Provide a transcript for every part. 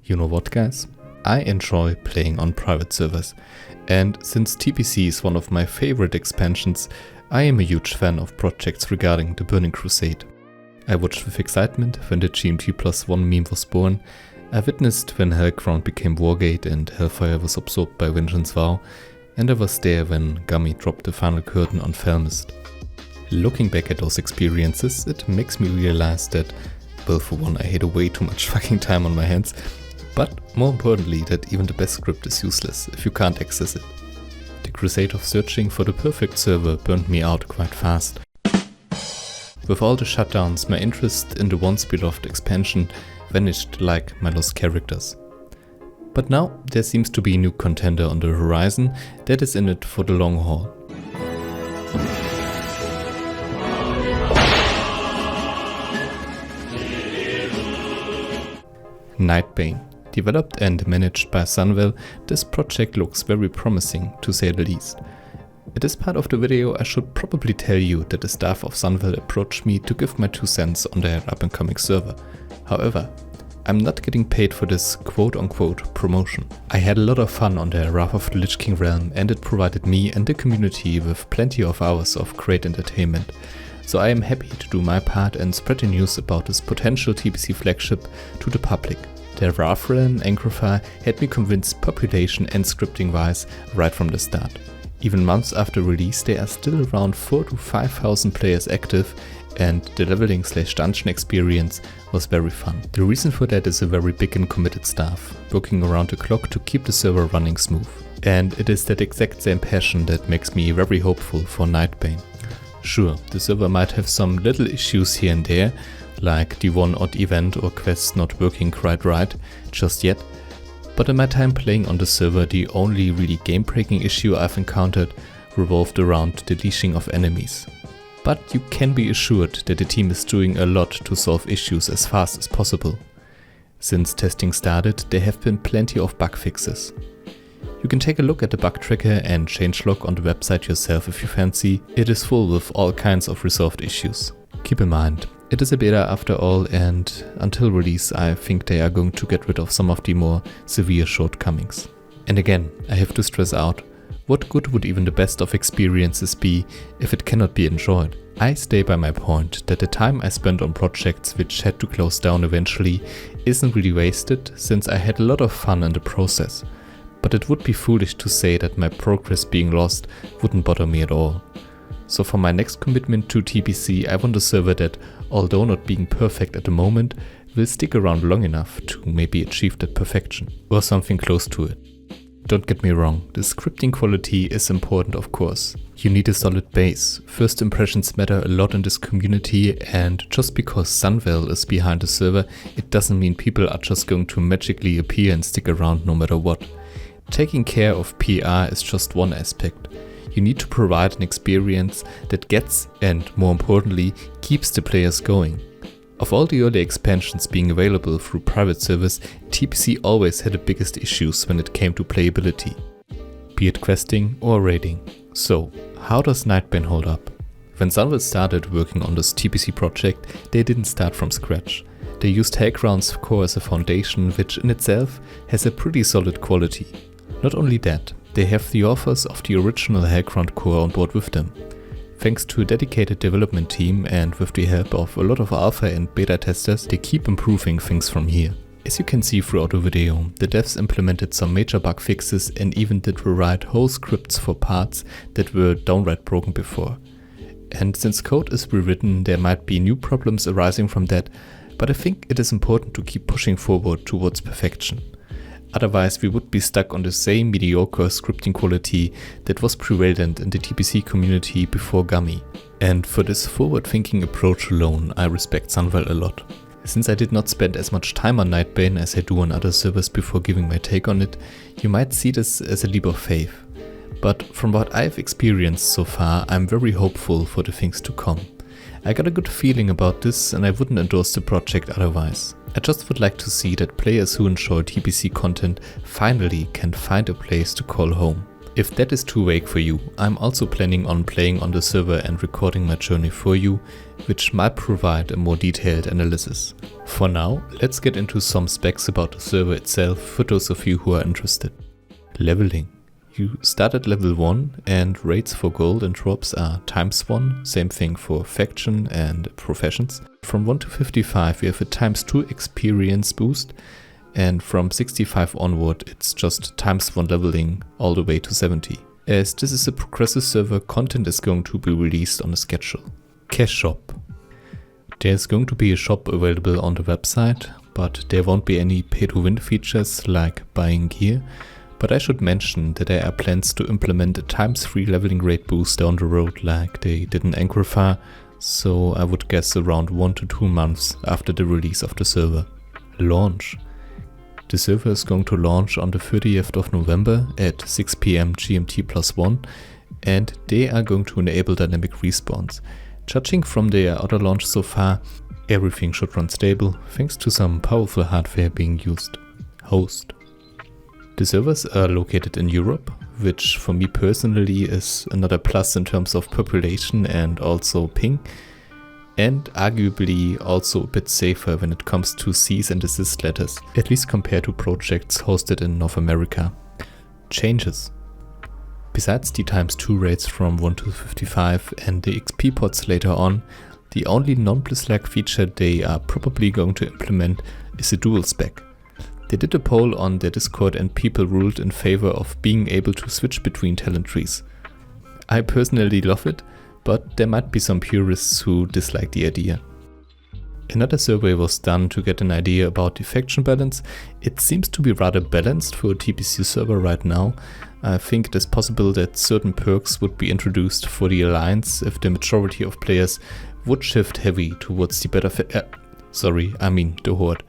You know what, guys? I enjoy playing on private servers, and since TPC is one of my favorite expansions, I am a huge fan of projects regarding the Burning Crusade. I watched with excitement when the GMT+1 meme was born, I witnessed when Hellground became Wargate and Hellfire was absorbed by Vengeance Vow, and I was there when Gummy dropped the final curtain on felmyst. Looking back at those experiences, it makes me realize that, well, for one, I had way too much fucking time on my hands, but more importantly that even the best script is useless if you can't access it. The crusade of searching for the perfect server burned me out quite fast. With all the shutdowns, my interest in the once beloved expansion vanished like my lost characters. But now there seems to be a new contender on the horizon that is in it for the long haul. Nightbane. Developed and managed by Sunwell, this project looks very promising, to say the least. At this part of the video I should probably tell you that the staff of Sunwell approached me to give my 2 cents on their up-and-coming server. However, I'm not getting paid for this quote-unquote promotion. I had a lot of fun on the Wrath of the Lich King realm, and it provided me and the community with plenty of hours of great entertainment. So I am happy to do my part and spread the news about this potential TPC flagship to the public. The Wrath realm Angrify had me convinced population and scripting wise right from the start. Even months after release there are still around 4,000 to 5,000 players active, and the leveling/dungeon experience was very fun. The reason for that is a very big and committed staff, working around the clock to keep the server running smooth. And it is that exact same passion that makes me very hopeful for Nightbane. Sure, the server might have some little issues here and there, like the one odd event or quest not working quite right just yet, but in my time playing on the server the only really game-breaking issue I've encountered revolved around the leashing of enemies. But you can be assured that the team is doing a lot to solve issues as fast as possible. Since testing started, there have been plenty of bug fixes. You can take a look at the bug tracker and changelog on the website yourself if you fancy. It is full with all kinds of resolved issues. Keep in mind, it is a beta after all, and until release I think they are going to get rid of some of the more severe shortcomings. And again, I have to stress out, what good would even the best of experiences be if it cannot be enjoyed? I stay by my point that the time I spent on projects which had to close down eventually isn't really wasted, since I had a lot of fun in the process. But it would be foolish to say that my progress being lost wouldn't bother me at all. So for my next commitment to TPC I want a server that, although not being perfect at the moment, will stick around long enough to maybe achieve that perfection, or something close to it. Don't get me wrong, the scripting quality is important of course. You need a solid base, first impressions matter a lot in this community, and just because Sunwell is behind the server, it doesn't mean people are just going to magically appear and stick around no matter what. Taking care of PR is just one aspect. You need to provide an experience that gets, and more importantly, keeps the players going. Of all the early expansions being available through private servers, TPC always had the biggest issues when it came to playability, be it questing or raiding. So, how does Nightbane hold up? When Sunwell started working on this TPC project, they didn't start from scratch. They used Hellground's core as a foundation, which in itself has a pretty solid quality. Not only that, they have the authors of the original Hellground core on board with them. Thanks to a dedicated development team and with the help of a lot of alpha and beta testers, they keep improving things from here. As you can see throughout the video, the devs implemented some major bug fixes and even did rewrite whole scripts for parts that were downright broken before. And since code is rewritten, there might be new problems arising from that, but I think it is important to keep pushing forward towards perfection. Otherwise we would be stuck on the same mediocre scripting quality that was prevalent in the TPC community before Gummy. And for this forward-thinking approach alone, I respect Sunwell a lot. Since I did not spend as much time on Nightbane as I do on other servers before giving my take on it, you might see this as a leap of faith. But from what I've experienced so far, I'm very hopeful for the things to come. I got a good feeling about this and I wouldn't endorse the project otherwise. I just would like to see that players who enjoy TPC content finally can find a place to call home. If that is too vague for you, I'm also planning on playing on the server and recording my journey for you, which might provide a more detailed analysis. For now, let's get into some specs about the server itself for those of you who are interested. Leveling. You start at level 1 and rates for gold and drops are ×1, same thing for faction and professions. From 1 to 55 you have a ×2 experience boost, and from 65 onward it's just ×1 leveling all the way to 70. As this is a progressive server, content is going to be released on a schedule. Cash shop. There's going to be a shop available on the website, but there won't be any pay-to-win features like buying gear. But I should mention that there are plans to implement a ×3 leveling rate boost down the road like they did in Angrifar, so I would guess around 1 to 2 months after the release of the server. Launch. The server is going to launch on the 30th of November at 6 PM GMT +1, and they are going to enable dynamic respawns. Judging from their other launch so far, everything should run stable thanks to some powerful hardware being used. Host. The servers are located in Europe, which for me personally is another plus in terms of population and also ping, and arguably also a bit safer when it comes to cease and desist letters, at least compared to projects hosted in North America. Changes. Besides the ×2 rates from 1 to 55 and the XP pods later on, the only non-Blizzlag feature they are probably going to implement is a dual spec. They did a poll on their Discord and people ruled in favor of being able to switch between talent trees. I personally love it, but there might be some purists who dislike the idea. Another survey was done to get an idea about the faction balance. It seems to be rather balanced for a TPC server right now. I think it is possible that certain perks would be introduced for the Alliance if the majority of players would shift heavy towards the better the Horde.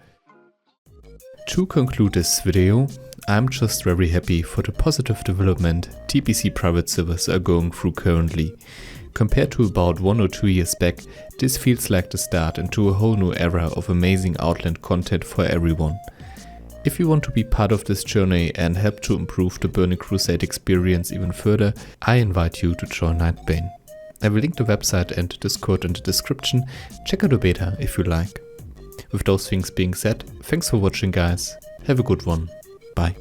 To conclude this video, I'm just very happy for the positive development TPC private servers are going through currently. Compared to about 1 or 2 years back, this feels like the start into a whole new era of amazing Outland content for everyone. If you want to be part of this journey and help to improve the Burning Crusade experience even further, I invite you to join Nightbane. I will link the website and Discord in the description. Check out the beta if you like. With those things being said, thanks for watching guys, have a good one, bye.